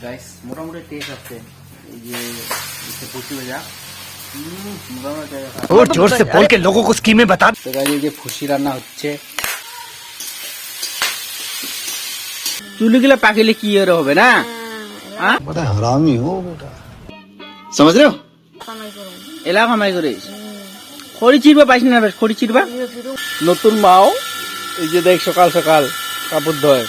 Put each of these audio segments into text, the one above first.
Guys মোটামুটি test আছে এই যে ফুসি ভাজা और जोर से बोल के लोगों को स्कीमें बता। তো গাইস এই যে ফুসি রান্না হচ্ছে চুলিগুলো পাকিলে কি এর হবে না হ্যাঁ बड़ा हरामी हो बेटा। समझ रहे हो এলা কামাই করিস খড়ি চিরবা পাইছ না বেশ খড়ি চিরবা নতুন মাও এই যে দেখ সকাল সকাল কাপড় ধোয়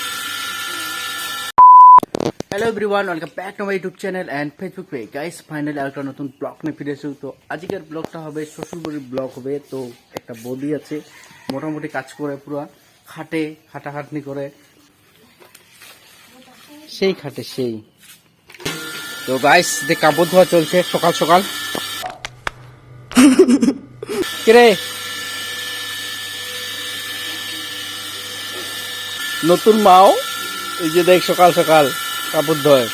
hello everyone welcome back to my YouTube channel and Facebook पे गाइस फाइनली একটা নতুন ব্লগ নিয়ে ফিরে এসেছি। তো আজকের ব্লগটা হবে শ্বশুরবাড়ির ব্লগ হবে। তো একটা বৌদি আছে মোটামুটি কাজ করে পুরো খাটাখাটনি করে সেই খাটে সেই। তো গাইস দেখ কাপড় ধোয়া চলছে সকাল সকাল কিরে নতুন মাও এই যে দেখ সকাল সকাল কাপড় ধোয়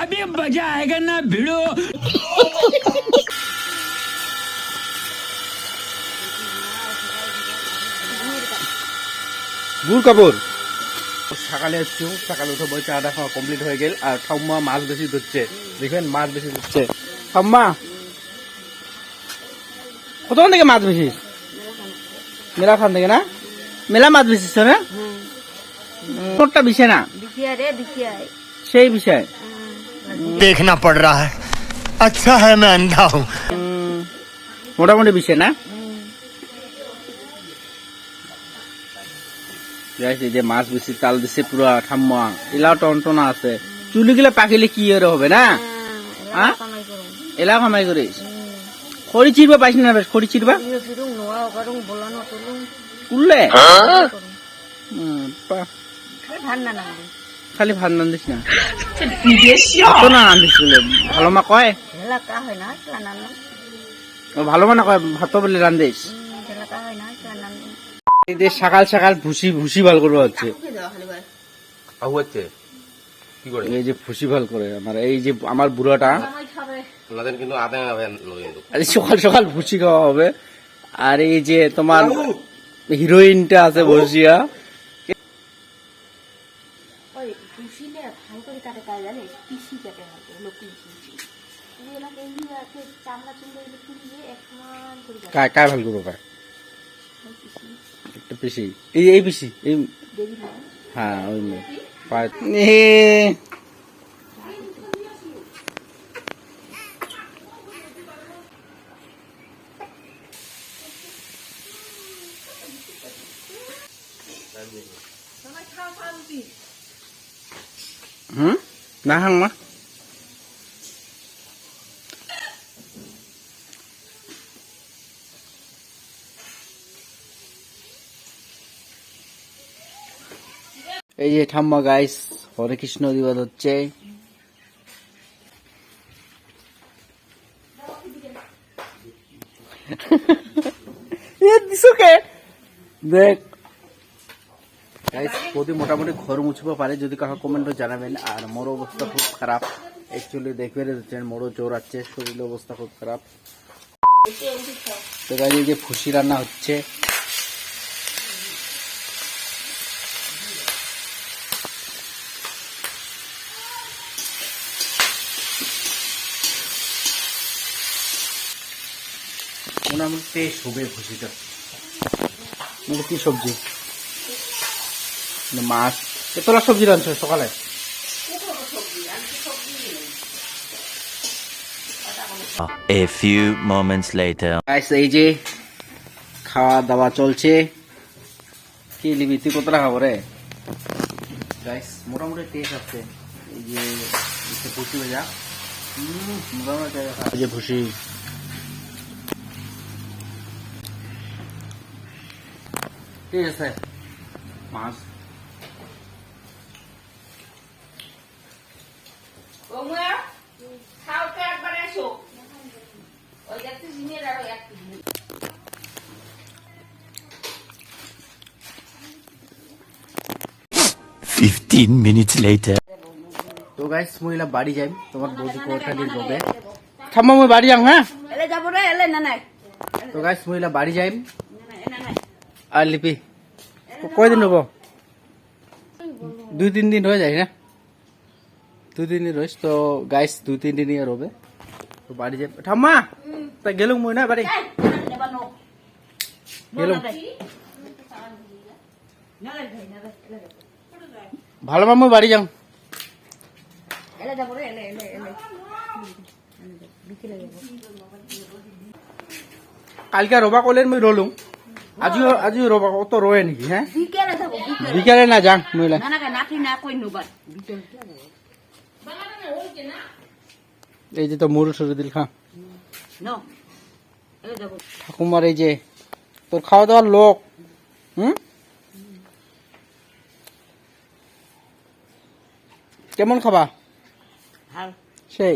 अभी मजा आएगा ना भिड़ो। গুড় কাপড় সকালে এসছি সকালে উঠে বই চাটা খাওয়া কমপ্লিট হয়ে গেল। আর ঠাম্মা মাছ বেশি ধরছে দেখবেন মাছ বেশি ধরছে। ঠাম্মা কতক্ষণ থেকে মাছ বেশি মেলা খান থেকে না মেলা মাছ বেশিছ না কোনটা বিষয় না সেই বিষয় देखना पड़ रहा है। अच्छा है मैं अंधा हूँ। মোটামুটি বিষয় না এই যে মাছ বেশি তাল দিছে পুরো ঠাম্মা এলাও টনটনা আছে চুলিগুলা পাকিলে কি এর হবে না হ্যাঁ এলা কামাই করিস খড়ি চিরবা পাইছ না বেশ খড়ি চিরবা উল্লে খালি ভাত রান্ধিস না কত না রান্ধিস বলে ভালো মা কয় ভালো মা না কয় ভাত বলে রান্ধিস সকাল সকাল ভুসি ভাল করবো হচ্ছে এই যে ভুসি ভাল করে আমার এই যে আমার বুড়াটা সকাল সকাল ভুসি খাওয়া হবে। আর এই যে তোমার হিরোইনটা আছে বসিয়া কায় ভাল করবো কায় একটা পিসি এই পিসি এই হ্যাঁ ওই না হাং মা এই যে ঠাম্মা গাইস হরে কৃষ্ণ দিবাদ হচ্ছে দেখ গাইস প্রতি মোটামুটি ঘর মুছব পারে যদি কারো কমেন্টে জানাবেন। আর মোর অবস্থা খুব খারাপ অ্যাকচুয়ালি দেখবে দেখছেন মোরও জ্বর আছে শরীরের অবস্থা খুব খারাপ। তো গাইস এই যে ফুসি রান্না হচ্ছে মোটামুটি টেস্ট হবে ভুসিটা। কি সবজি মাছ এতলা সবজি রাঁধছো সকালে A few moments later. এই যে খাওয়া দাওয়া চলছে কি লিবি তুই কতটা খাবো রে গাইস মোটামুটি টেস্ট আছে এই যে ভুসি ভাজা মোটামুটি এই যে ভুসি ঠিক আছে মাছ minutes later. তো গাইস মহিলা বাড়ি যাই তোমার বৌদি কোটা দিয়ে যাবে থাম্মা মই বাড়ি যাম হ্যাঁ এলে যাব রে এলে না না। তো গাইস মহিলা বাড়ি যাই আর লিপি কয়দিন হবো 2-3 দিন হয়ে যায় না দুদিনই রইস তো গাইস 2-3 দিনই আর হবে তো বাড়ি যাই ঠাম্মা তা গেলুম মই না বাড়ি গেলুম ভালো মামু বাড়ি যাও কালকে রবা কলের মই রলুম আজিও রবা অত রয়ে নাকি হ্যাঁ বিকালে না যাং মহিলা এই যে তো মুরু সরু দিল খা ঠাকুমার এই যে তোর খাওয়া দাওয়ার লোক কেমন খাবা সেই